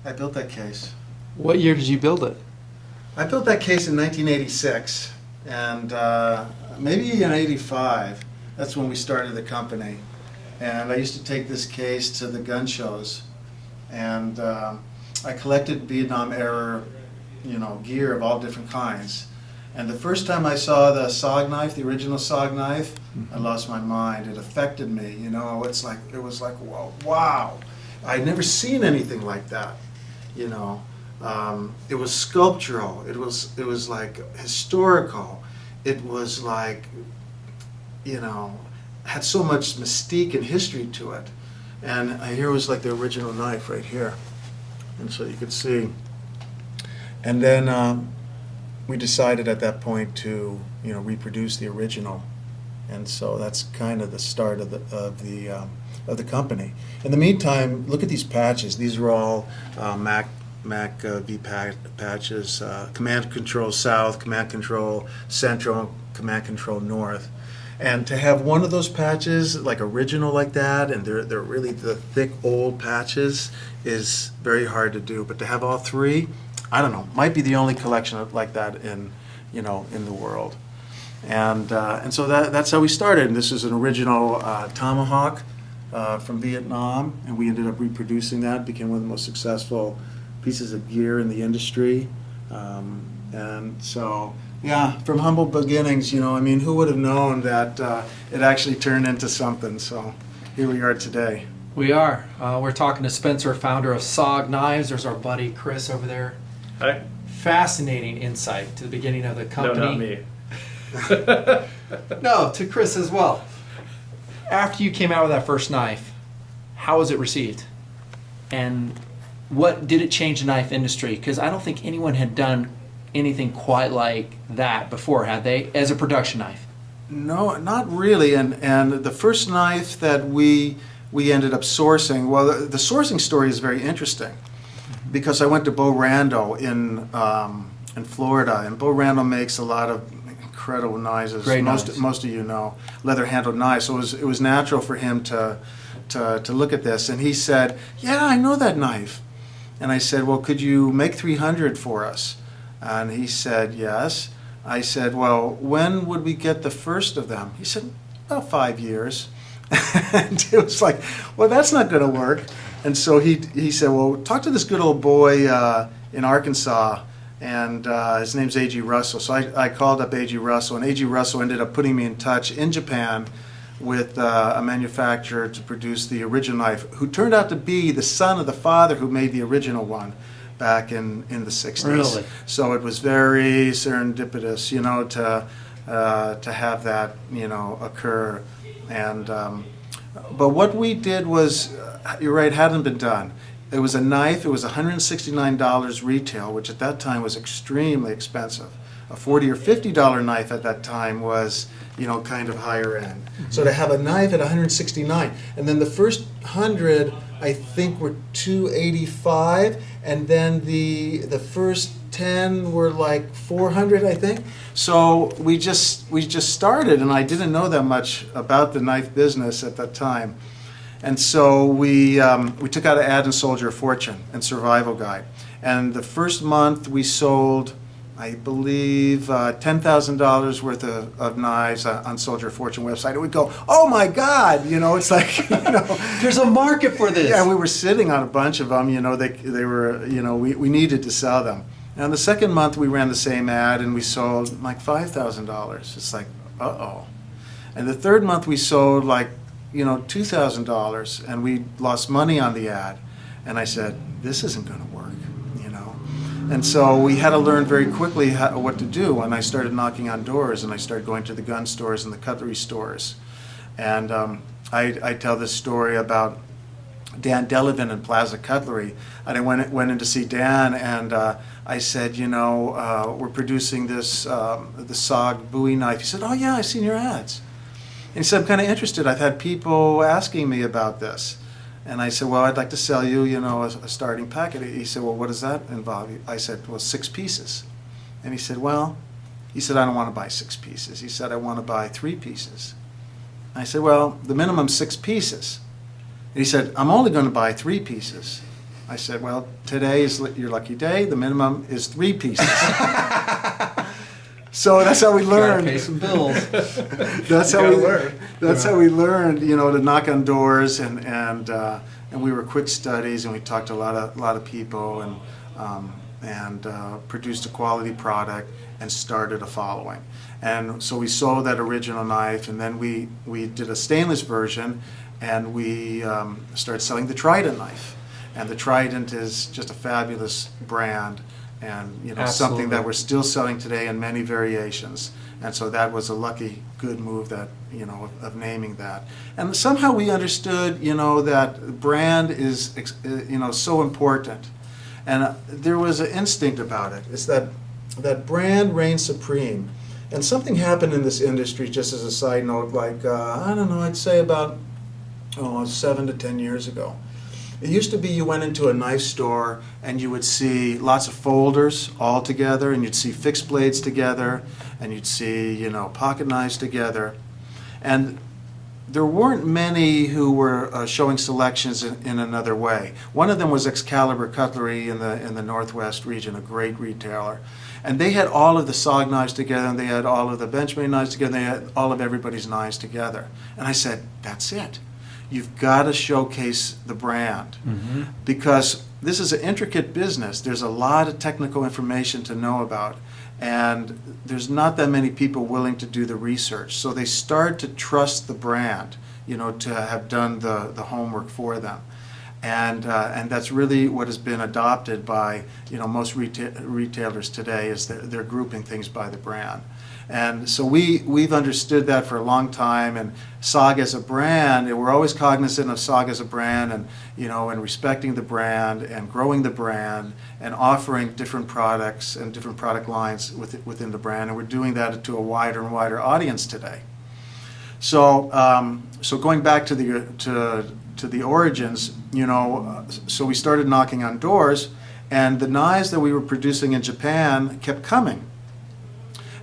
I built that case. What year did you build it? I built that case in 1986, and maybe in 85. That's when we started the company. And I used to take this case to the gun shows, and I collected Vietnam-era, gear of all different kinds. And the first time I saw the Sog knife, the original Sog knife, I lost my mind. It affected me. It was like, whoa, wow! I'd never seen anything like that. It was sculptural. It was like historical. It was like, had so much mystique and history to it. And here was like the original knife right here, and so you could see. And then we decided at that point to reproduce the original, and so that's kind of the start of the company. In the meantime, look at these patches. These are all Mac V patches: Command Control South, Command Control Central, Command Control North. And to have one of those patches, like original like that, and they're really the thick old patches, is very hard to do. But to have all three, I don't know, might be the only collection like that in the world. And so that's how we started. And this is an original Tomahawk from Vietnam, and we ended up reproducing that. Became one of the most successful pieces of gear in the industry. And so, yeah, from humble beginnings, who would have known that it actually turned into something? So here we are today. We are. We're talking to Spencer, founder of Sog Knives. There's our buddy Chris over there. Hi. Fascinating insight to the beginning of the company. No, not me. No, to Chris as well. After you came out with that first knife, how was it received? And what did it change the knife industry? Because I don't think anyone had done anything quite like that before, had they, as a production knife? No, not really. And the first knife that we ended up sourcing, well, the sourcing story is very interesting, because I went to Bo Randall in Florida, and Bo Randall makes a lot of incredible knives, as most of you know, leather-handled knives. So it was natural for him to look at this, and he said, "Yeah, I know that knife." And I said, "Well, could you make 300 for us?" And he said, "Yes." I said, "Well, when would we get the first of them?" He said, "About 5 years." And it was like, well, that's not going to work. And so he said, "Well, talk to this good old boy in Arkansas, and his name's A.G. Russell." So I called up A.G. Russell, and A.G. Russell ended up putting me in touch in Japan with a manufacturer to produce the original knife, who turned out to be the son of the father who made the original one back in the 60s. Really? So it was very serendipitous, to have that, occur. And but what we did was, you're right, hadn't been done. It was a knife. It was $169 retail, which at that time was extremely expensive. A $40 or $50 knife at that time was, kind of higher end. So to have a knife at $169, and then the first 100, I think, were $285, and then the first 10 were like $400, I think. So we just started, and I didn't know that much about the knife business at that time. And so we took out an ad in Soldier of Fortune and Survival Guide. And the first month we sold, I believe, $10,000 worth of knives on Soldier of Fortune website. And we'd go, "Oh my God!" It's like, There's a market for this. Yeah, we were sitting on a bunch of them. They were, we needed to sell them. And the second month we ran the same ad, and we sold like $5,000. It's like, uh-oh. And the third month we sold like, $2,000, and we lost money on the ad. And I said, this isn't going to work, And so we had to learn very quickly what to do. And I started knocking on doors, and I started going to the gun stores and the cutlery stores. And I tell this story about Dan Delavan in Plaza Cutlery. And I went in to see Dan, and I said, we're producing this the Sog Bowie knife. He said, "Oh yeah, I've seen your ads." And he said, "I'm kind of interested. I've had people asking me about this." And I said, "Well, I'd like to sell you, a starting packet." He said, "Well, what does that involve?" I said, "Well, 6 pieces." And he said, "I don't want to buy 6 pieces." He said, "I want to buy 3 pieces." I said, "Well, the minimum 6 pieces." And he said, "I'm only going to buy 3 pieces." I said, well, today is your lucky day. The minimum is 3 pieces. So that's how we learned. Gotta pay some bills. That's how gotta we learn. That's how we learned, to knock on doors, and we were quick studies, and we talked to a lot of people, and produced a quality product and started a following. And so we sold that original knife, and then we did a stainless version, and we started selling the Trident knife. And the Trident is just a fabulous brand, and something Absolutely. that we're still selling today in many variations. And so that was a lucky, good move that of naming that. And somehow we understood that brand is so important. And there was an instinct about it. It's that brand reigns supreme. And something happened in this industry, just as a side note, like I don't know, I'd say about 7 to 10 years ago. It used to be you went into a knife store and you would see lots of folders all together, and you'd see fixed blades together, and you'd see, pocket knives together. And there weren't many who were showing selections in another way. One of them was Excalibur Cutlery in the Northwest region, a great retailer. And they had all of the Sog knives together, and they had all of the Benchmade knives together, and they had all of everybody's knives together. And I said, that's it. You've got to showcase the brand, because this is an intricate business. There's a lot of technical information to know about, and there's not that many people willing to do the research. So they start to trust the brand, to have done the homework for them. And that's really what has been adopted by most retailers today, is they're grouping things by the brand. And so we've understood that for a long time, and Sog as a brand, and we're always cognizant of Sog as a brand, and and respecting the brand and growing the brand and offering different products and different product lines within the brand, and we're doing that to a wider and wider audience today. So so going back to the origins, so we started knocking on doors, and the knives that we were producing in Japan kept coming.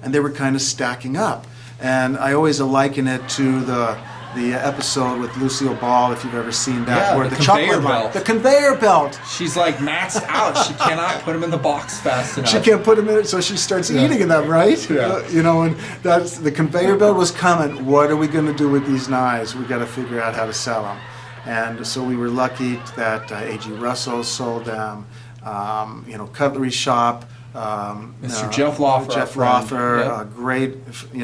And they were kind of stacking up. And I always liken it to the episode with Lucille Ball, if you've ever seen that, Yeah, where the the conveyor chocolate line, belt. the conveyor belt. She's like maxed out. She cannot put them in the box fast enough. She can't put them in it, so she starts eating them, right? Yeah. And that's the conveyor belt was coming. What are we going to do with these knives? We got to figure out how to sell them. And so we were lucky that A.G. Russell sold them. Cutlery Shop. Mr. Jeff Loffer, Jeff our friend. Loffer, Yep. a great,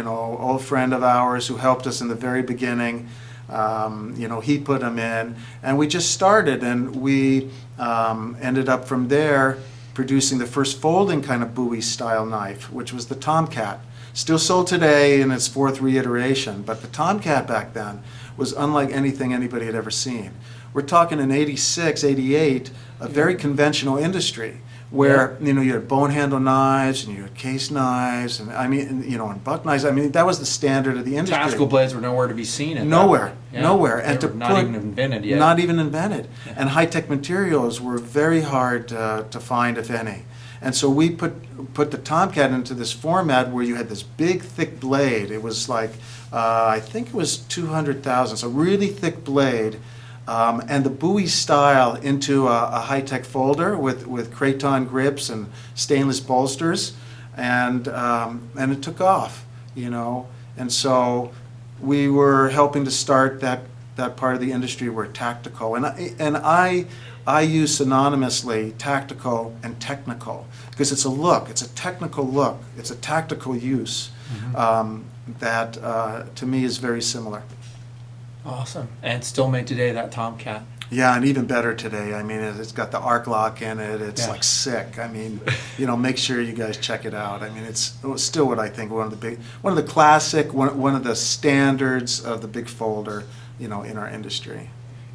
old friend of ours who helped us in the very beginning. He put them in, and we just started, and we ended up from there producing the first folding kind of Bowie style knife, which was the Tomcat. Still sold today in its 4th reiteration, but the Tomcat back then was unlike anything anybody had ever seen. We're talking in 86, 88, a very conventional industry, where you had bone handle knives, and you had case knives, and and buck knives. That was the standard of the industry. Tactical blades were nowhere to be seen. Nowhere. They And were not even invented yet. Not even invented. Yeah. And high-tech materials were very hard to find, if any. And so we put the Tomcat into this format where you had this big, thick blade. It was like, I think it was 200 thousandths, a really thick blade. And the Bowie style into a high-tech folder with Kraton grips and stainless bolsters, and it took off, And so we were helping to start that part of the industry where tactical, and I use synonymously tactical and technical, because it's a look, it's a technical look, it's a tactical use that to me is very similar. Awesome. And still made today, that Tomcat. Yeah, and even better today. It's got the arc lock in it. It's Yeah. like sick. Make sure you guys check it out. It's still what I think one of the classic, one of the standards of the big folder, in our industry.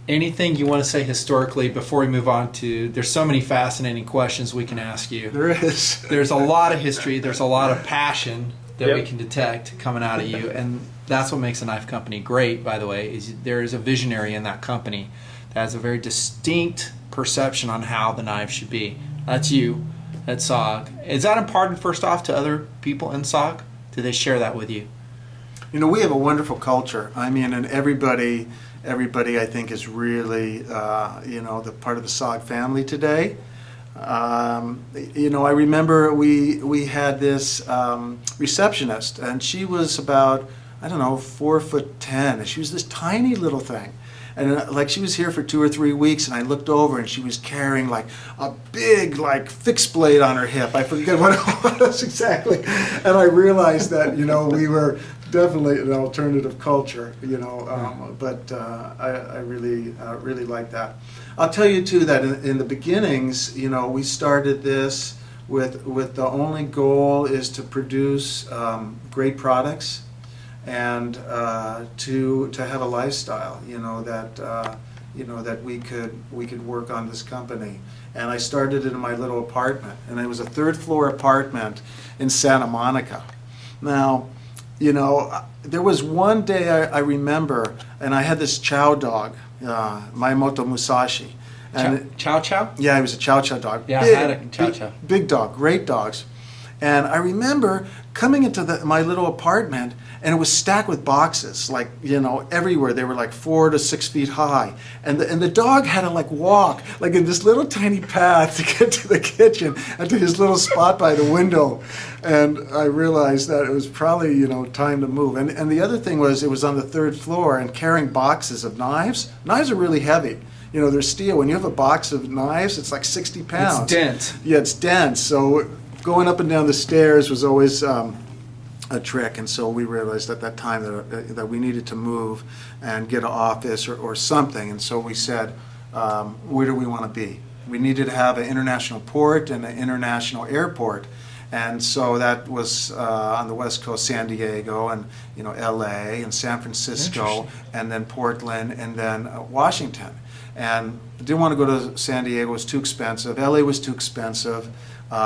Anything you want to say historically before we move on to? There's so many fascinating questions we can ask you. There is. There's a lot of history. There's a lot of passion that we Yep. can detect coming out of you, and that's what makes a knife company great. By the way, is there is a visionary in that company that has a very distinct perception on how the knife should be. That's you at Sog. Is that imparted first off to other people in Sog? Do they share that with you? We have a wonderful culture. And everybody everybody, I think, is really, the part of the Sog family today. I remember we had this receptionist, and she was about, I don't know, 4'10", and she was this tiny little thing. And like she was here for 2 or 3 weeks, and I looked over, and she was carrying like a big like fixed blade on her hip. I forget what it was exactly, and I realized that we were definitely an alternative culture, but I really like that. I'll tell you too that in the beginnings, we started this with the only goal is to produce great products and to have a lifestyle, that we could work on this company. And I started in my little apartment, and it was a 3rd floor apartment in Santa Monica. Now, there was one day I remember, and I had this chow dog, Maimoto Musashi. And Chow Chow? Yeah, he was a chow chow dog. Yeah, I had a chow chow. Big dog, great dogs. And I remember coming into my little apartment, and it was stacked with boxes, like, everywhere. They were like 4 to 6 feet high. And the dog had to like walk, like in this little tiny path to get to the kitchen and to his little spot by the window. And I realized that it was probably, time to move. And the other thing was, it was on the 3rd floor, and carrying boxes of knives. Knives are really heavy. They're steel. When you have a box of knives, it's like 60 pounds. It's dense. Yeah, it's dense. So going up and down the stairs was always a trick, and so we realized at that time that we needed to move and get an office or something, and so we said, where do we want to be? We needed to have an international port and an international airport, and so that was on the West Coast, San Diego, and LA, and San Francisco, and then Portland, and then Washington. And I didn't want to go to San Diego, it was too expensive. LA was too expensive.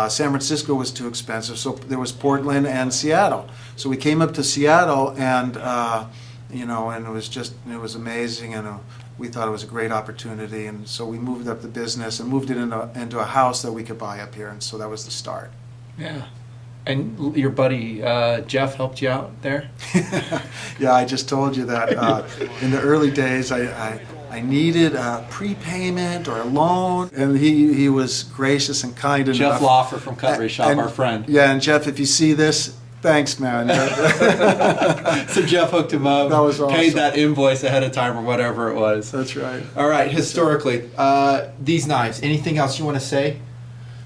San Francisco was too expensive, so there was Portland and Seattle. So we came up to Seattle, and and it was amazing, and we thought it was a great opportunity, and so we moved up the business and moved it into a house that we could buy up here, and so that was the start. Yeah. And your buddy Jeff helped you out there? Yeah, I just told you that in the early days I needed a prepayment or a loan, and he was gracious and kind enough. Jeff Loffer from Cutlery Shop, our friend. Yeah, and Jeff, if you see this, thanks, man. So Jeff hooked him up, that was awesome. Paid that invoice ahead of time or whatever it was. That's right. All right, historically, these knives, anything else you want to say,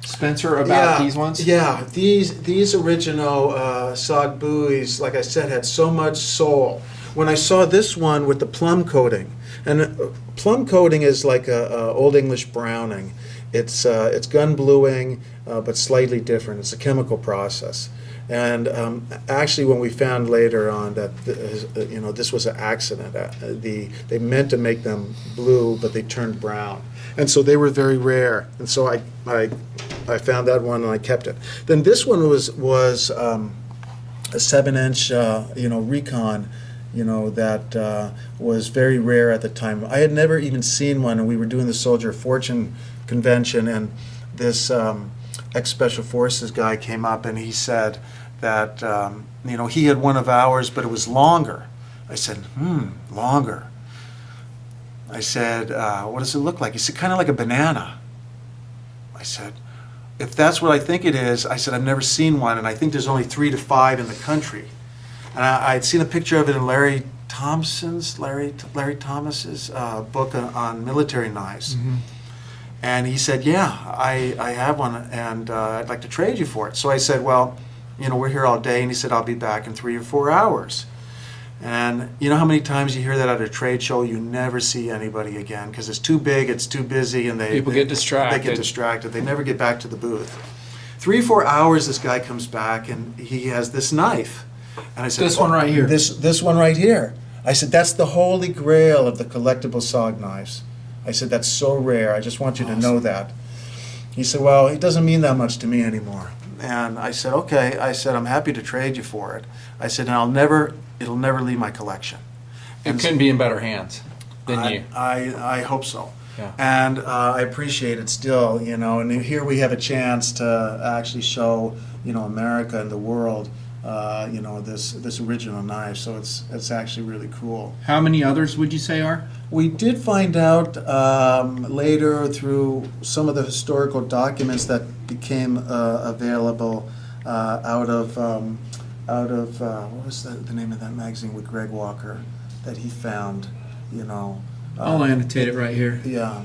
Spencer, about these ones? Yeah, these original Sog buoys, like I said, had so much soul. When I saw this one with the plum coating, and plum coating is like a Old English browning. It's gun bluing, but slightly different. It's a chemical process. And actually, when we found later on that this was an accident, they meant to make them blue, but they turned brown, and so they were very rare. And so I found that one and I kept it. Then this one was a 7-inch Recon. That was very rare at the time. I had never even seen one, and we were doing the Soldier of Fortune convention, and this ex-Special Forces guy came up, and he said that, he had one of ours, but it was longer. I said, longer. I said, what does it look like? He said, kind of like a banana. I said, if that's what I think it is, I said, I've never seen one, and I think there's only 3 to 5 in the country. And I'd seen a picture of it in Larry Thomas's book on military knives. Mm-hmm. And he said, yeah, I have one, and I'd like to trade you for it. So I said, well, we're here all day. And he said, I'll be back in 3 or 4 hours. And you know how many times you hear that at a trade show? You never see anybody again because it's too big, it's too busy, and people get distracted. They get distracted. They never get back to the booth. 3 or 4 hours, this guy comes back, and he has this knife. And I said, this one right here. This one right here. I said, that's the holy grail of the collectible Sog knives. I said, that's so rare. I just want you to know that. He said, well, it doesn't mean that much to me anymore. And I said, okay. I said, I'm happy to trade you for it. I said, and it'll never leave my collection. It couldn't be in better hands than you. I hope so. Yeah. And I appreciate it still, and here we have a chance to actually show, America and the world this original knife. So it's actually really cool. How many others would you say are? We did find out later through some of the historical documents that became available out of what was the name of that magazine with Greg Walker that he found, I'll annotate it right here. Yeah,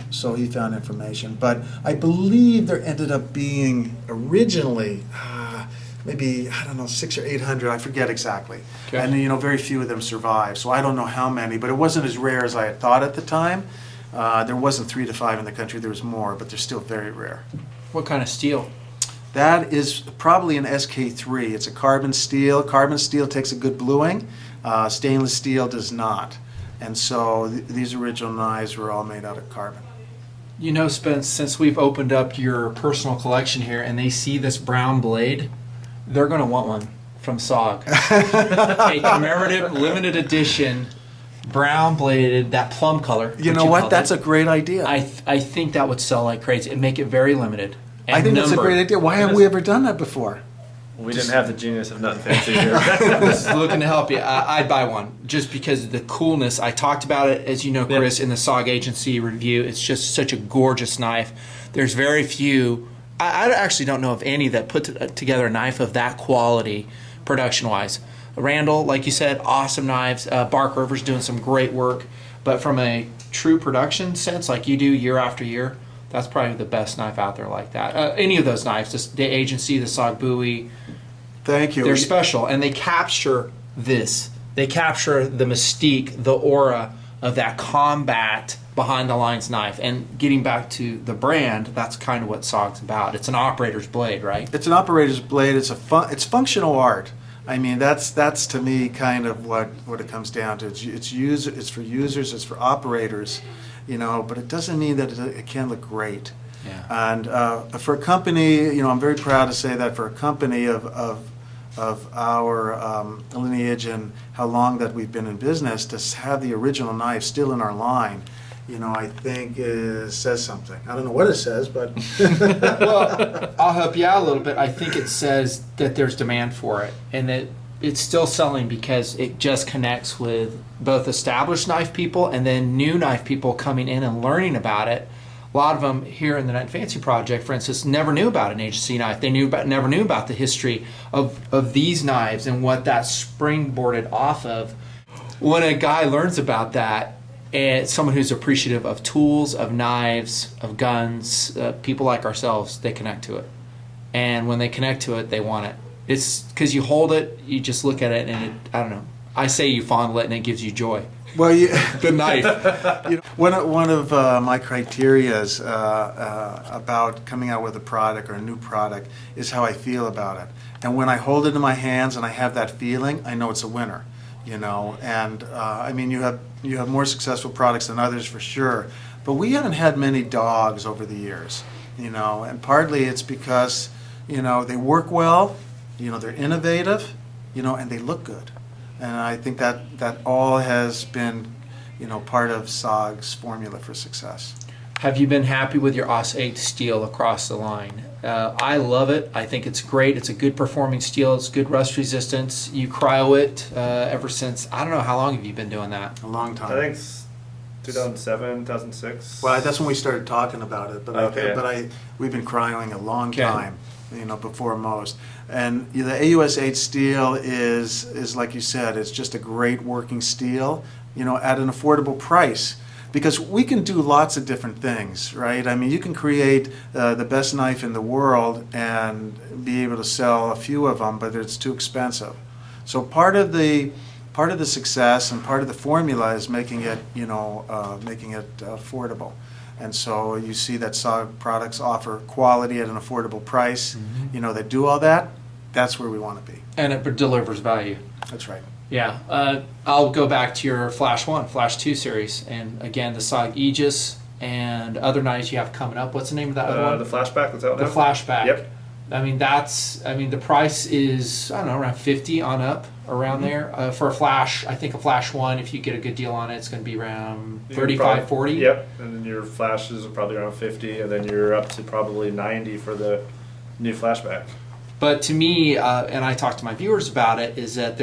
so he found information. But I believe there ended up being originally maybe, I don't know, 600 or 800, I forget exactly. Okay. And very few of them survived. So I don't know how many, but it wasn't as rare as I had thought at the time. There wasn't 3 to 5 in the country, there was more, but they're still very rare. What kind of steel? That is probably an SK3. It's a carbon steel. Carbon steel takes a good bluing. Stainless steel does not. And so these original knives were all made out of carbon. Spence, since we've opened up your personal collection here and they see this brown blade, they're going to want one from Sog. A commemorative, limited edition, brown bladed, that plum color. You know what? That's a great idea. I think that would sell like crazy and make it very limited. I think that's a great idea. Why haven't we ever done that before? We didn't have the genius of nutnfancy here. Just looking to help you. I'd buy one just because of the coolness. I talked about it, as you know, Chris, in the Sog Agency review. It's just such a gorgeous knife. There's very few. I actually don't know of any that put together a knife of that quality production-wise. Randall, like you said, awesome knives. Bark River's doing some great work. But from a true production sense, like you do year after year, that's probably the best knife out there like that. Any of those knives, the Agency, the Sog Bowie, thank you. They're special, and they capture this. They capture the mystique, the aura of that combat behind the lines knife. And getting back to the brand, that's kind of what Sog's about. It's an operator's blade, right? It's an operator's blade. It's functional art. I mean, that's to me kind of what it comes down to. It's for users, it's for operators, but it doesn't mean that it can look great. Yeah. And for a company, I'm very proud to say that for a company of our lineage and how long that we've been in business, to have the original knife still in our line, I think says something. I don't know what it says, but Well, I'll help you out a little bit. I think it says that there's demand for it and that it's still selling because it just connects with both established knife people and then new knife people coming in and learning about it. A lot of them here in the Nut Fancy Project, for instance, never knew about an agency knife. They never knew about the history of these knives and what that springboarded off of. When a guy learns about that, and someone who's appreciative of tools, of knives, of guns, people like ourselves, they connect to it. And when they connect to it, they want it. It's because you hold it, you just look at it, and I don't know. I say you fondle it, and it gives you joy. well, The knife. one of my criterias about coming out with a product or a new product is how I feel about it. And when I hold it in my hands and I have that feeling, I know it's a winner. And I mean, you have more successful products than others for sure, but we haven't had many dogs over the years, and partly it's because, they work well, they're innovative, and they look good. And I think that all has been, part of Sog's formula for success. Have you been happy with your Os 8 steel across the line? I love it. I think it's great. It's a good performing steel. It's good rust resistance. You cryo it ever since, I don't know, how long have you been doing that? A long time. I think it's 2007, 2006. Well, that's when we started talking about it, but Okay. we've been cryoing a long Okay. time, before most. And the AUS 8 steel is like you said, it's just a great working steel, at an affordable price. Because we can do lots of different things, right? I mean, you can create the best knife in the world and be able to sell a few of them, but it's too expensive. So part of the success and part of the formula is making it affordable. And so you see that Sog products offer quality at an affordable price. Mm-hmm. They do all that. That's where we want to be. And it delivers value. That's right. Yeah, I'll go back to your Flash 1, Flash 2 series, and again, the Sog Aegis and other knives you have coming up. What's the name of that other one? The flashback that's out The now? Flashback. Yep. The price is, I don't know, around 50 on up, around there. For a Flash, I think a Flash 1, if you get a good deal on it, it's going to be around 35, 40. Yep, and then your flashes are probably around 50, and then you're up to probably 90 for the new flashback. But to me, and I talk to my viewers about it, is that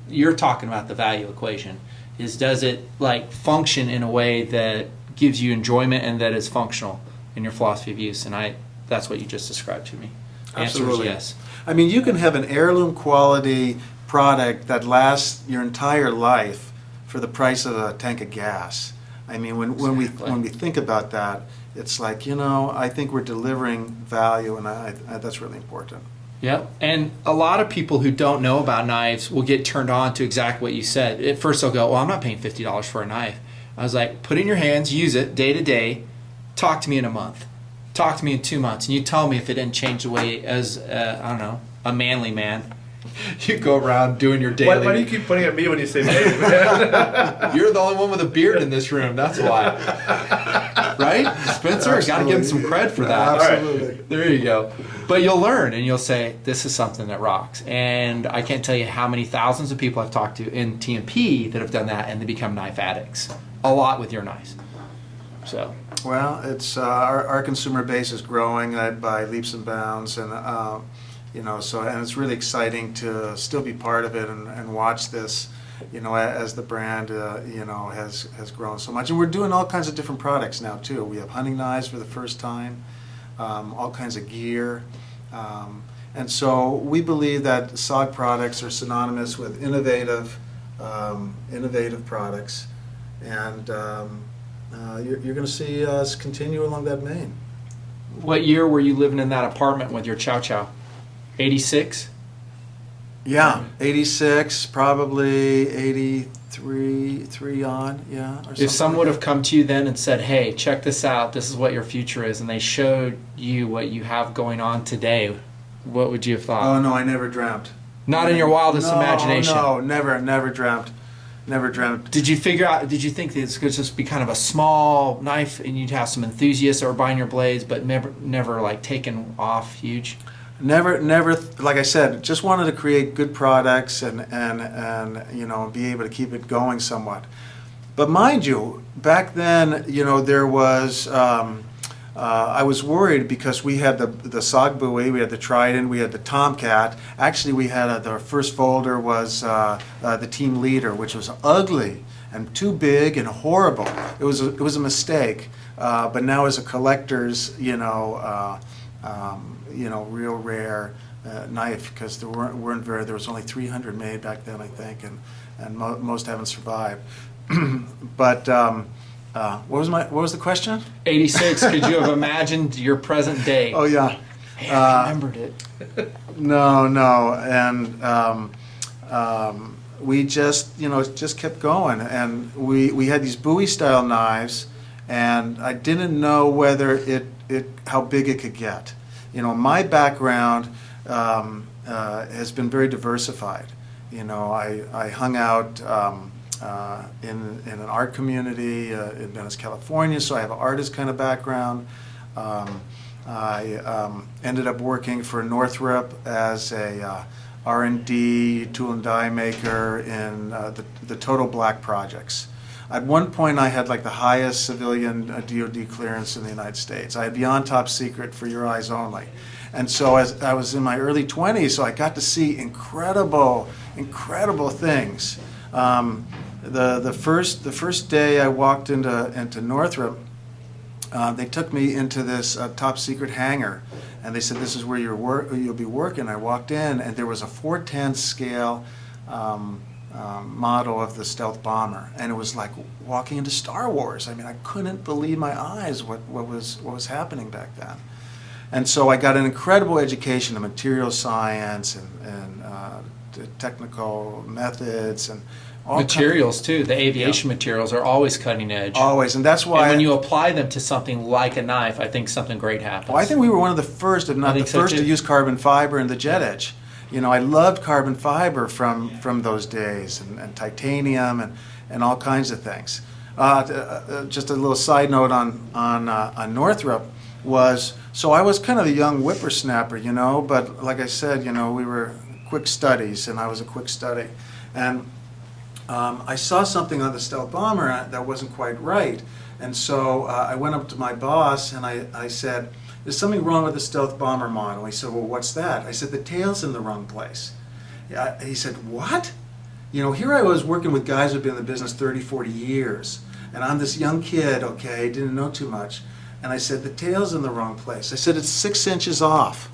you're talking about the value equation. Does it like function in a way that gives you enjoyment and that is functional in your philosophy of use? And that's what you just described to me. Absolutely. Answer is yes. I mean, you can have an heirloom quality product that lasts your entire life for the price of a tank of gas. I mean, when we think about that, it's like, I think we're delivering value, and I that's really important. Yep. And a lot of people who don't know about knives will get turned on to exactly what you said. At first they'll go, well, I'm not paying $50 for a knife. I was like, put it in your hands, use it day to day, talk to me in a month, talk to me in 2 months, and you tell me if it didn't change the way as, I don't know, a manly man. You go around doing your daily... Why do you keep pointing at me when you say manly man? You're the only one with a beard in this room, that's why. Right? Spencer, got to give him some cred for that. Absolutely. There you go. But you'll learn and you'll say, this is something that rocks. And I can't tell you how many thousands of people I've talked to in TMP that have done that and they become knife addicts. A lot with your knives. So. Well, it's our consumer base is growing by leaps and bounds, and and it's really exciting to still be part of it and watch this, as the brand has grown so much. And we're doing all kinds of different products now too. We have hunting knives for the first time, all kinds of gear, and so we believe that SOG products are synonymous with innovative products, and you're going to see us continue along that vein. What year were you living in that apartment with your chow chow? 86? Yeah, 86, probably 83 on, yeah. Or If someone would have come to you then and said, hey, check this out, this is what your future is, and they showed you what you have going on today, what would you have thought? Oh, no, I never dreamt. Not in your wildest imagination? No, never dreamt. Never dreamt. Did you think this could just be kind of a small knife and you'd have some enthusiasts that were buying your blades, but never like taken off huge? Never, like I said, just wanted to create good products and be able to keep it going somewhat. But mind you, back then, there was, I was worried because we had the Sog buoy, we had the Trident, we had the Tomcat. Actually, we had our first folder was the Team Leader, which was ugly and too big and horrible. It was a mistake. But now as a collector's, real rare knife, because there was only 300 made back then, I think, and most haven't survived. But what was the question? 86. Could you have imagined your present day? Oh yeah. Hey, I remembered it. No, and we just kept going, and we had these Bowie style knives, and I didn't know whether how big it could get. My background has been very diversified. I hung out in an art community in Venice, California, so I have an artist kind of background. I ended up working for Northrop as a R&D tool and die maker in the Total Black projects. At one point, I had like the highest civilian DoD clearance in the United States. I had beyond top secret for your eyes only. And so as I was in my early 20s, so I got to see incredible things. The first day I walked into Northrop, they took me into this top secret hangar, and they said, this is where you'll be working. I walked in, and there was a 4/10 scale model of the stealth bomber, and it was like walking into Star Wars. I mean, I couldn't believe my eyes what was happening back then. And so I got an incredible education in material science and technical methods and all materials too. The aviation materials are always cutting edge. Always, and that's why. And when you apply them to something like a knife, I think something great happens. Well, I think we were one of the first, if not the first, to use carbon fiber in the jet edge. I loved carbon fiber from those days, and titanium and all kinds of things. Just a little side note on Northrop was, so I was kind of a young whippersnapper, but like I said, we were quick studies, and I was a quick study. And I saw something on the stealth bomber that wasn't quite right. And so I went up to my boss and I said, there's something wrong with the stealth bomber model. He said, well, what's that? I said, the tail's in the wrong place. Yeah, he said, what? You know, here I was working with guys who've been in the business 30, 40 years, and I'm this young kid, okay, didn't know too much. And I said, the tail's in the wrong place. I said, it's 6 inches off.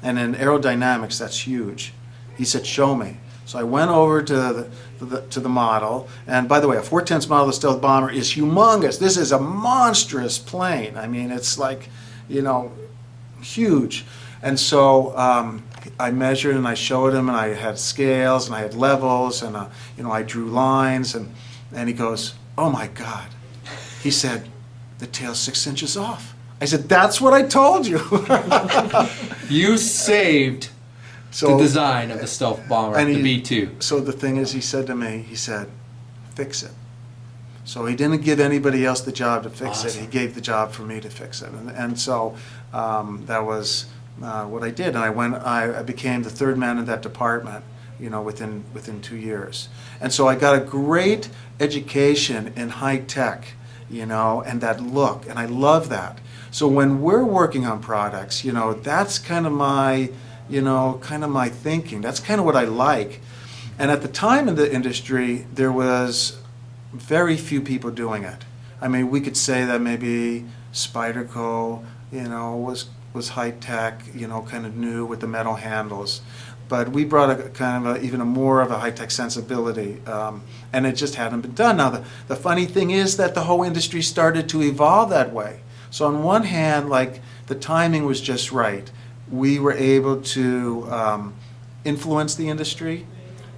And in aerodynamics, that's huge. He said, show me. So I went over to the model, and by the way, a 4/10 model of the stealth bomber is humongous. This is a monstrous plane. I mean, it's like, you know, huge. And so I measured and I showed him, and I had scales and I had levels, and you know, I drew lines, and he goes, oh my God. He said, the tail's 6 inches off. I said, that's what I told you. You saved the design of the stealth bomber, and the B-2. So the thing is, he said to me, he said, fix it. So he didn't give anybody else the job to fix it. He gave the job for me to fix it. And so that was what I did. And I became the third man in that department, you know, within 2 years. And so I got a great education in high tech, you know, and that look, and I love that. So when we're working on products, you know, that's kind of my, you know, kind of my thinking. That's kind of what I like. And at the time in the industry, there was very few people doing it. I mean, we could say that maybe Spyderco, you know, was high tech, you know, kind of new with the metal handles. But we brought a kind of even more of a high-tech sensibility, and it just hadn't been done. Now, the funny thing is that the whole industry started to evolve that way. So on one hand, like, the timing was just right. We were able to influence the industry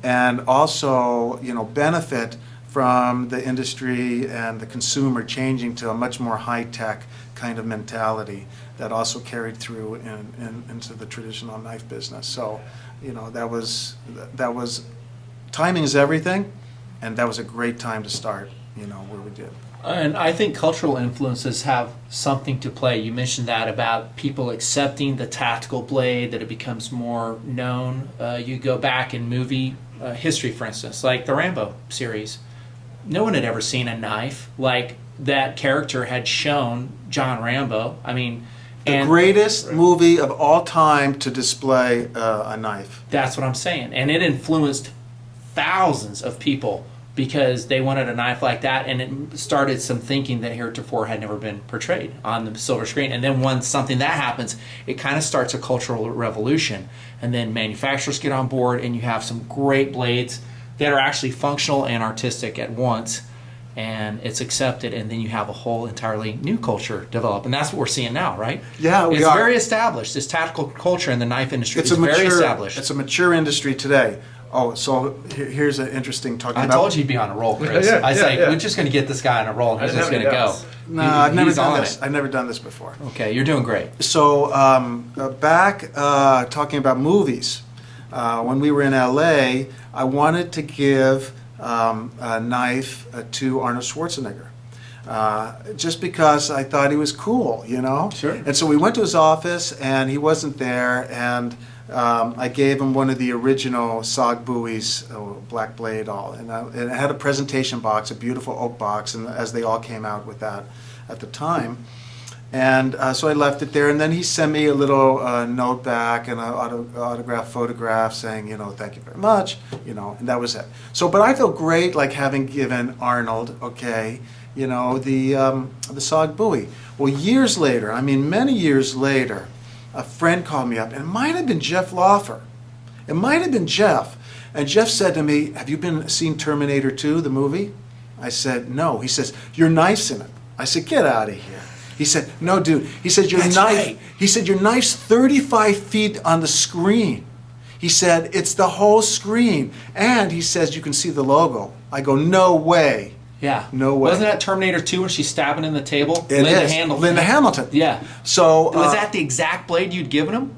and also, you know, benefit from the industry and the consumer changing to a much more high-tech kind of mentality that also carried through into the traditional knife business. So, you know, that was timing is everything, and that was a great time to start, you know, where we did. And I think cultural influences have something to play. You mentioned that about people accepting the tactical blade, that it becomes more known. You go back in movie history, for instance, like the Rambo series. No one had ever seen a knife like that character had shown John Rambo. I mean, the greatest movie of all time to display a knife. That's what I'm saying. And it influenced thousands of people because they wanted a knife like that, and it started some thinking that heretofore had never been portrayed on the silver screen. And then once something that happens, it kind of starts a cultural revolution. And then manufacturers get on board, and you have some great blades that are actually functional and artistic at once. And it's accepted, and then you have a whole entirely new culture develop, and that's what we're seeing now, right? Yeah, it's very established. This tactical culture in the knife industry is very established. It's a mature industry today. Oh, so here's an interesting talking about. I told you he'd be on a roll, Chris. I say we're just going to get this guy on a roll, and he's just going to go. No, I've never done this. I've never done this before. Okay, you're doing great. So back talking about movies, when we were in LA, I wanted to give a knife to Arnold Schwarzenegger, just because I thought he was cool, you know? Sure. And so we went to his office, and he wasn't there, and I gave him one of the original Sog buoys, black blade, and it had a presentation box, a beautiful oak box, and as they all came out with that at the time. And so I left it there, and then he sent me a little note back and an autographed photograph saying, you know, thank you very much, you know, and that was it. So, but I felt great, like having given Arnold, okay, you know, the Sog buoy. Well, years later, I mean, many years later, a friend called me up, and it might have been Jeff Loffer. It might have been Jeff. And Jeff said to me, have you seen Terminator 2, the movie? I said, no. He says, your knife's in it. I said, get out of here. He said, no, dude. He said, your knife. Right. He said, your knife's 35 feet on the screen. He said, it's the whole screen. And he says, you can see the logo. I go, no way. Yeah. No way. Wasn't that Terminator 2 when she's stabbing in the table? It is. Linda Hamilton. Yeah. So was that the exact blade you'd given him?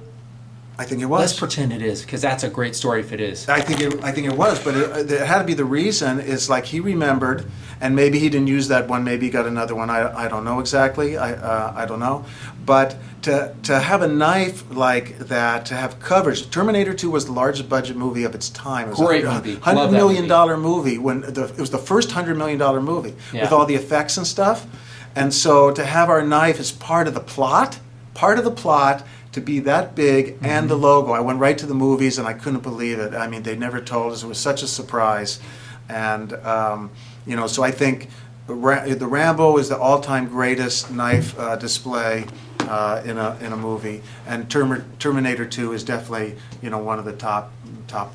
I think it was. Let's pretend it is, because that's a great story if it is. I think it was, but it had to be the reason is like he remembered, and maybe he didn't use that one, maybe he got another one. I don't know exactly. I don't know, but to have a knife like that, to have coverage. Terminator 2 was the largest budget movie of its time. It was great movie. $100 million movie when it was the first $100 million movie with all the effects and stuff, and so to have our knife as part of the plot. part of the plot to be that big and the logo. I went right to the movies and I couldn't believe it. I mean, they never told us. It was such a surprise. And, so I think the Rambo is the all-time greatest knife display in a movie. And Terminator 2 is definitely, one of the top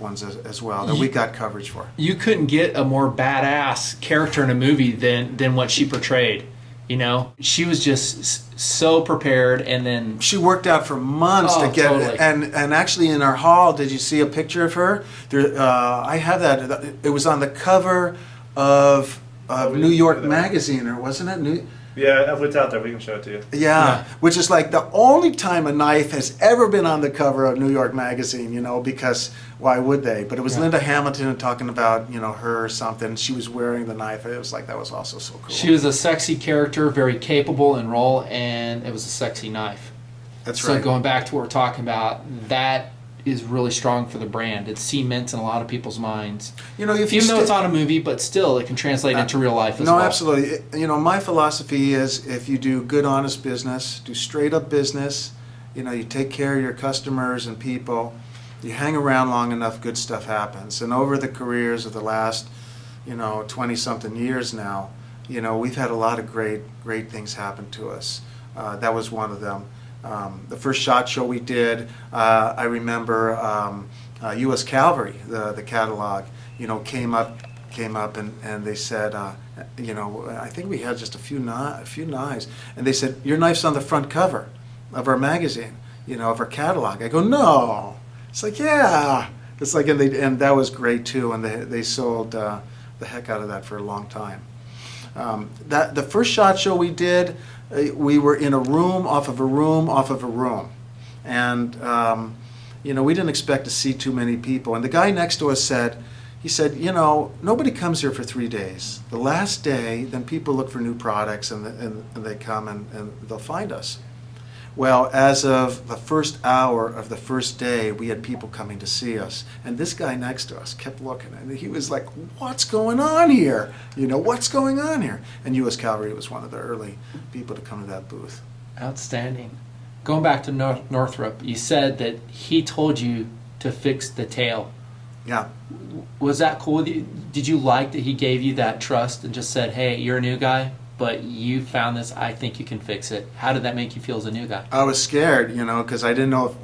ones as well that we got coverage for. You couldn't get a more badass character in a movie than what she portrayed. She was just so prepared, and then she worked out for months to get totally. it. And actually in our hall, did you see a picture of her? There, I have that. It was on the cover of New York Magazine, or wasn't it? Yeah, if it's out there, we can show it to you. Yeah, which is like the only time a knife has ever been on the cover of New York Magazine, because why would they? But it was Linda Hamilton talking about, her or something. She was wearing the knife. It was like, that was also so cool. She was a sexy character, very capable in role, and it was a sexy knife. That's right. So going back to what we're talking about, that is really strong for the brand. It cements in a lot of people's minds. Even though it's on a movie, but still it can translate into real life as well. No, absolutely. My philosophy is if you do good, honest business, do straight up business, you take care of your customers and people, you hang around long enough, good stuff happens. And over the careers of the last, 20-something years now, we've had a lot of great things happen to us. That was one of them. The first SHOT Show we did, I remember U.S. Cavalry, the catalog, came up and they said, I think we had just a few knives, and they said, your knife's on the front cover of our magazine, of our catalog. I go, no. It's like, yeah. It's like, and that was great too, and they sold the heck out of that for a long time. The first SHOT Show we did, we were in a room off of a room, and we didn't expect to see too many people. And the guy next to us said, nobody comes here for 3 days. The last day, then people look for new products, and they come and they'll find us. Well, as of the first hour of the first day, we had people coming to see us. And this guy next to us kept looking, and he was like, what's going on here? What's going on here? And U.S. Cavalry was one of the early people to come to that booth. Outstanding. Going back to Northrop, you said that he told you to fix the tail. Yeah. Was that cool with you? Did you like that he gave you that trust and just said, hey, you're a new guy, but you found this, I think you can fix it? How did that make you feel as a new guy? I was scared, because I didn't know,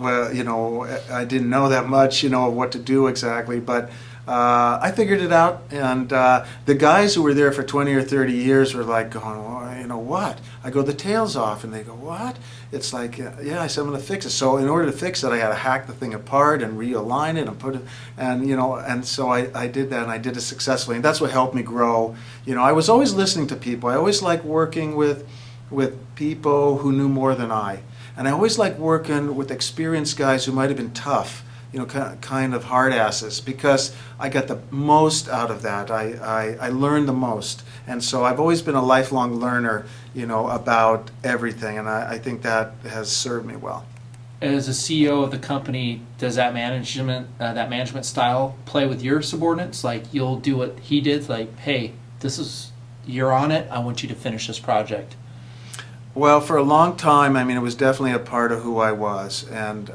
I didn't know that much, of what to do exactly, but I figured it out, and the guys who were there for 20 or 30 years were like going, well, what? I go, the tail's off, and they go, what? It's like, yeah, I said, I'm going to fix it. So in order to fix it, I had to hack the thing apart and realign it and put it, and and so I did that, and I did it successfully, and that's what helped me grow. I was always listening to people. I always liked working with people who knew more than I, and I always liked working with experienced guys who might have been tough, kind of hard asses, because I got the most out of that. I learned the most, and so I've always been a lifelong learner, about everything, and I think that has served me well. As a CEO of the company, does that management style play with your subordinates? Like, you'll do what he did, like, hey, you're on it, I want you to finish this project. Well, for a long time, it was definitely a part of who I was, and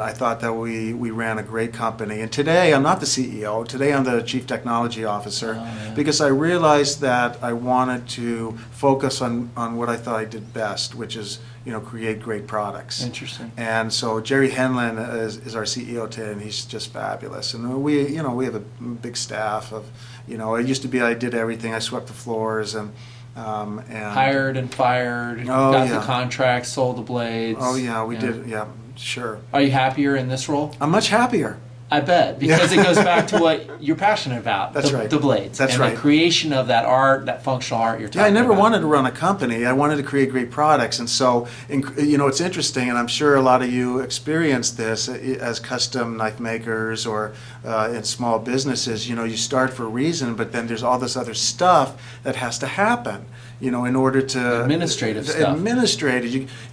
I thought that we ran a great company. And today, I'm not the CEO. Today, I'm the Chief Technology Officer, because I realized that I wanted to focus on what I thought I did best, which is, create great products. Interesting. And so Jerry Henlin is our CEO today, and he's just fabulous. And we have a big staff of, it used to be I did everything. I swept the floors and hired and fired, got the contracts, sold the blades. Oh yeah, we did. Yeah, sure. Are you happier in this role? I'm much happier. I bet, because it goes back to what you're passionate about. That's right. The blades. That's right. And the creation of that art, that functional art you're talking about. Yeah, I never wanted to run a company. I wanted to create great products. And so, it's interesting, and I'm sure a lot of you experience this as custom knife makers or in small businesses. You start for a reason, but then there's all this other stuff that has to happen. In order to administrative stuff.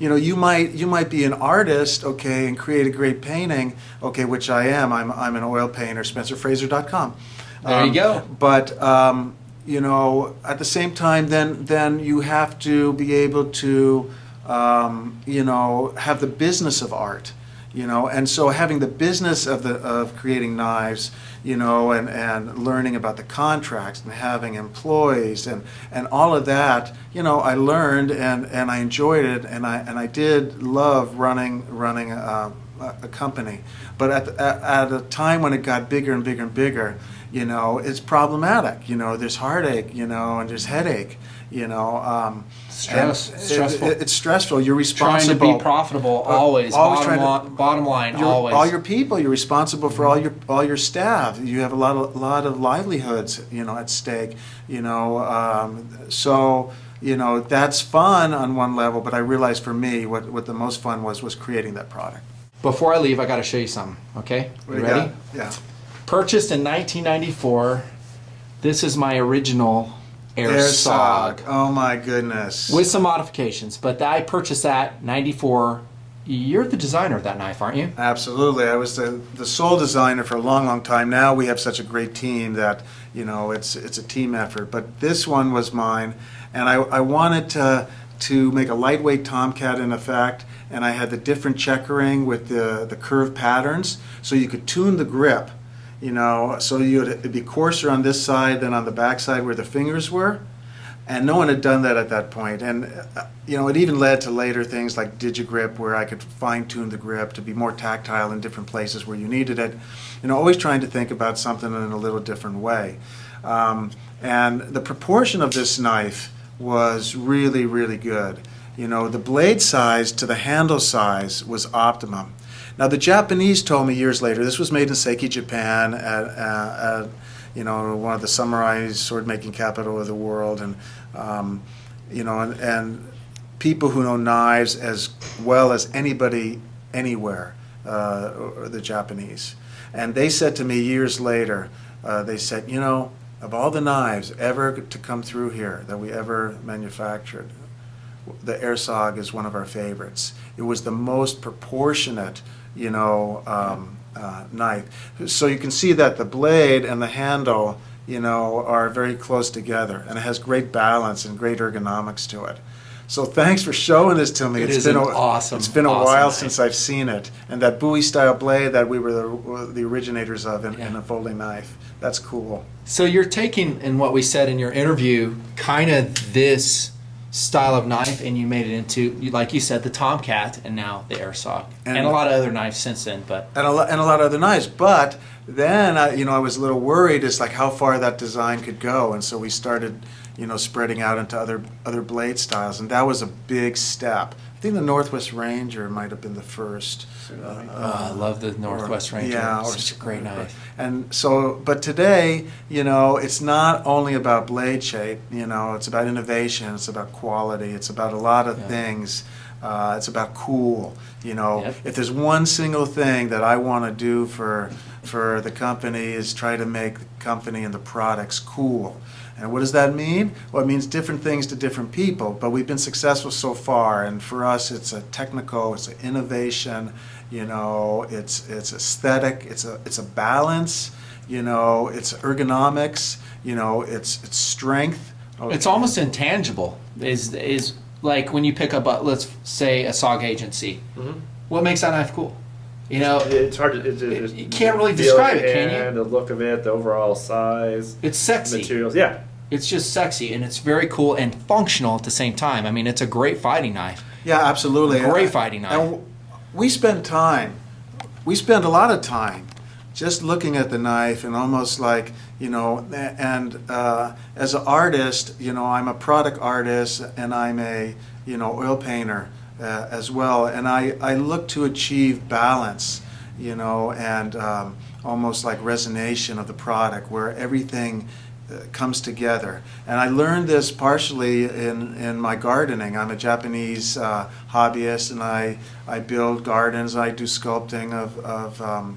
You might be an artist, okay, and create a great painting, okay, which I am. I'm an oil painter, SpencerFrazer.com. There you go. But at the same time, then you have to be able to have the business of art. And so having the business of creating knives, and learning about the contracts and having employees and all of that, I learned and I enjoyed it, and I did love running a company. But at a time when it got bigger and bigger and bigger, it's problematic. There's heartache, and there's headache. Stressful. It's stressful. You're responsible. Trying to be profitable always. Bottom line always. All your people. You're responsible for all your staff. You have a lot of livelihoods, at stake. So that's fun on one level. But I realized for me, what the most fun was creating that product. Before I leave, I got to show you something. Okay, you ready? Yeah. Purchased in 1994. This is my original Sog. Oh my goodness. With some modifications, but I purchased that 94. You're the designer of that knife, aren't you? Absolutely. I was the sole designer for a long, long time. Now we have such a great team that, it's a team effort. But this one was mine, and I wanted to make a lightweight Tomcat in effect, and I had the different checkering with the curved patterns, so you could tune the grip. So it'd be coarser on this side than on the back side where the fingers were. And no one had done that at that point. And, it even led to later things like DigiGrip, where I could fine-tune the grip to be more tactile in different places where you needed it. Always trying to think about something in a little different way. And the proportion of this knife was really, really good. The blade size to the handle size was optimum. Now, the Japanese told me years later, this was made in Seiki, Japan, at one of the samurai sword-making capital of the world, and and people who know knives as well as anybody anywhere, the Japanese. And they said to me years later, they said, of all the knives ever to come through here that we ever manufactured, the Sog is one of our favorites. It was the most proportionate knife. So you can see that the blade and the handle, are very close together, and it has great balance and great ergonomics to it. So thanks for showing this to me. It's been awesome. It's been a while since I've seen it, and that Bowie style blade that we were the originators of in a folding knife. That's cool. So you're taking, in what we said in your interview, kind of this style of knife, and you made it into, like you said, the Tomcat, and now the Sog, and a lot of other knives since then. But and a lot of other knives. But then I was a little worried as like how far that design could go, and so we started spreading out into other blade styles, and that was a big step. I think the Northwest Ranger might have been the first. I love the Northwest Ranger. Yeah, it's such a great knife. And so, but today, it's not only about blade shape. It's about innovation. It's about quality. It's about a lot of things. It's about cool. If there's one single thing that I want to do for the company is try to make the company and the products cool. And what does that mean? Well, it means different things to different people, but we've been successful so far, and for us it's a technical, it's an innovation, it's aesthetic, it's a balance, it's ergonomics, it's strength. It's almost intangible. Is like when you pick up let's say a SOG agency. Mm-hmm. What makes that knife cool? It's hard to. You can't really describe it, can you? The look of it, the overall size. It's sexy. Materials, yeah. It's just sexy, and it's very cool and functional at the same time. I mean, it's a great fighting knife. Yeah, absolutely. Great fighting knife. And we spend a lot of time just looking at the knife and almost like, and as an artist, I'm a product artist and I'm a, oil painter as well. And I look to achieve balance, and almost like resonation of the product where everything comes together. And I learned this partially in my gardening. I'm a Japanese hobbyist, and I build gardens. I do sculpting of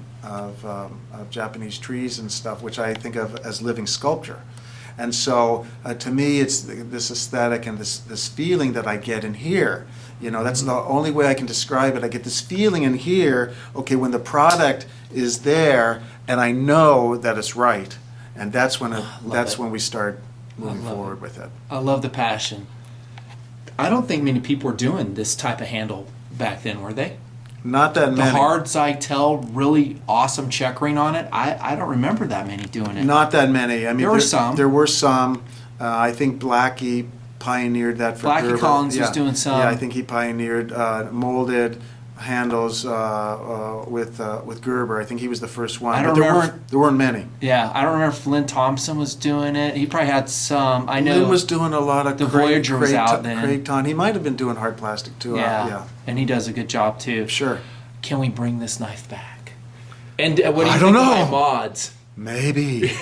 Japanese trees and stuff, which I think of as living sculpture. And so to me, it's this aesthetic and this feeling that I get in here. That's the only way I can describe it. I get this feeling in here, okay, when the product is there and I know that it's right. And that's when when we start moving forward with it. I love the passion. I don't think many people were doing this type of handle back then, were they? Not that The many. hard Zytel, really awesome checkering on it. I don't remember that many doing it. Not that many. I mean, There were some. There were some. I think Blackie pioneered that for Blackie Gerber. Collins was doing some. Yeah, I think he pioneered molded handles with Gerber. I think he was the first one. I don't but remember. there weren't many. Yeah, I don't remember if Lynn Thompson was doing it. He probably had some. I know Lynn was doing a lot of the Voyager was out then. Craig. He might have been doing hard plastic too. Yeah, and he does a good job too. Sure. Can we bring this knife back? And what do you I think don't of know. my mods? Maybe.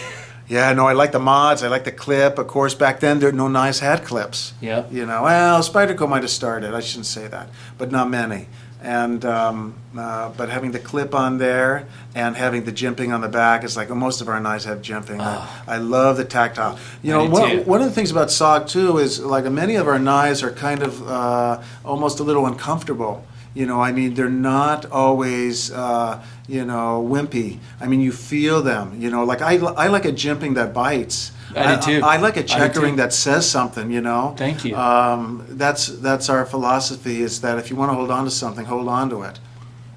Yeah, no, I like the mods. I like the clip. Of course, back then, no knives had clips. Yep. You know, well, Spyderco might have started. I shouldn't say that, but not many. And but having the clip on there and having the jimping on the back, it's like most of our knives have jimping. I love the tactile. You know, I do too. one of the things about Sog too is like many of our knives are kind of almost a little uncomfortable. You know, I mean, they're not always, wimpy. I mean, you feel them. You know, like I like a jimping that bites. I do too. I like a I do checkering too. that says something. You know. Thank you. That's our philosophy. Is that if you want to hold on to something, hold on to it.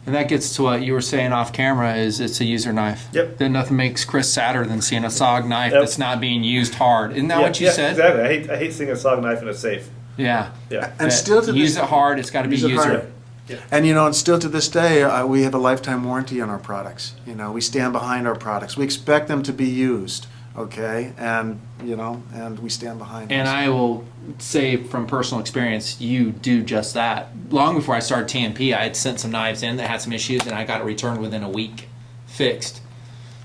And that gets to what you were saying off camera is it's a user knife. Yep. Then nothing makes Chris sadder than seeing a Sog knife Yep. that's not being used hard. Isn't that what you said? Exactly. I hate seeing a Sog knife in a safe. Yeah. Yeah. And That still to use this, it hard. It's got to be use it user. hard. And and still to this day, we have a lifetime warranty on our products. You know, we stand behind our products. We expect them to be used, okay? And and we stand behind them. And I will say from personal experience, you do just that. Long before I started TMP, I had sent some knives in that had some issues, and I got it returned within a week, fixed.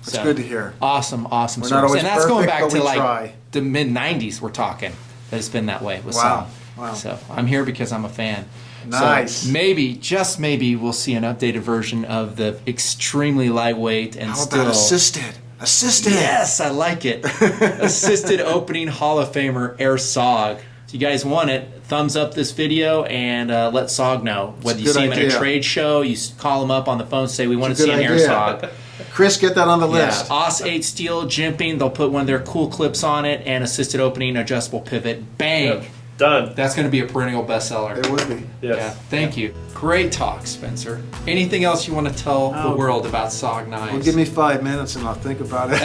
It's good to hear. Awesome We're service. not always And that's going perfect, back but to we like try. the mid '90s. We're talking that it's been that way with Wow. some. Wow. So I'm here because I'm a fan. Nice. So maybe, just maybe, we'll see an updated version of the extremely lightweight and How still. about assisted? Assisted. Yes, I like it. Assisted opening Hall of Famer Air Sog. If you guys want it, thumbs up this video and let Sog know. Whether a you good see him at a idea. trade show, you call him up on the phone, say we want to It's a see an good Air idea. Sog. Chris, get that on the Yeah, list. OS 8 steel jimping. They'll put one of their cool clips on it and assisted opening, adjustable pivot. Bang. Yep. Done. That's going to be a perennial bestseller. It would be. Yes. Yeah, thank you. Great talk, Spencer. Anything else you want to tell the world about Sog Knives? Well, give me 5 minutes and I'll think about it.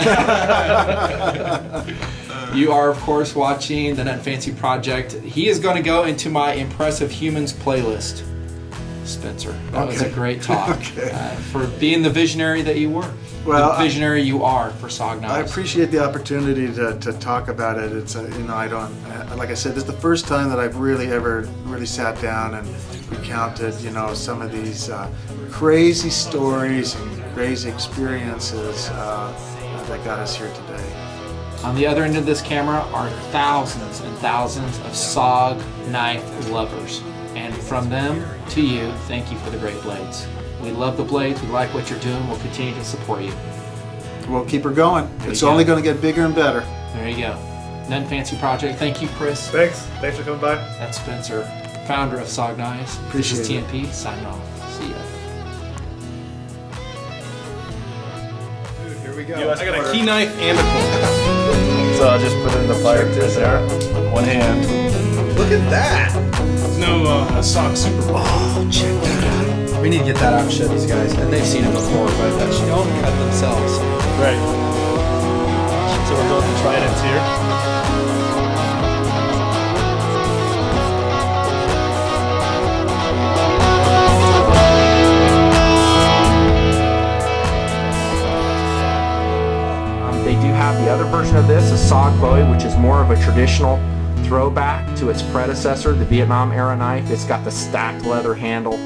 You are, of course, watching the Nut Fancy Project. He is going to go into my Impressive Humans playlist. Spencer, that was a great talk. Okay. For being the visionary that you were. Well, the visionary you are for Sog Knives. I appreciate the opportunity to talk about it. It's I don't like I said, this is the first time that I've really sat down and recounted some of these crazy stories and crazy experiences that got us here today. On the other end of this camera are thousands and thousands of Sog knife lovers. And from them to you, thank you for the great blades. We love the blades. We like what you're doing. We'll continue to support you. We'll keep her going. There It's you go. only going to get bigger and better. There you go. Nut Fancy Project. Thank you, Chris. Thanks for coming by. That's Spencer, founder of Sog Knives. Appreciate This is it. TMP, signing off. See ya. Dude, here we go. US I got a quarter. key knife and a quarter. So I'll just put it in the fire right there. One hand. Look at that. There's no Sog Super Bowl. Oh, check that out. We need to get that out and show these guys. And they've seen it before, but they don't cut themselves. Right. So we're going to Tridents here. They do have the other version of this, a Sog Bowie, which is more of a traditional throwback to its predecessor, the Vietnam era knife. It's got the stacked leather handle.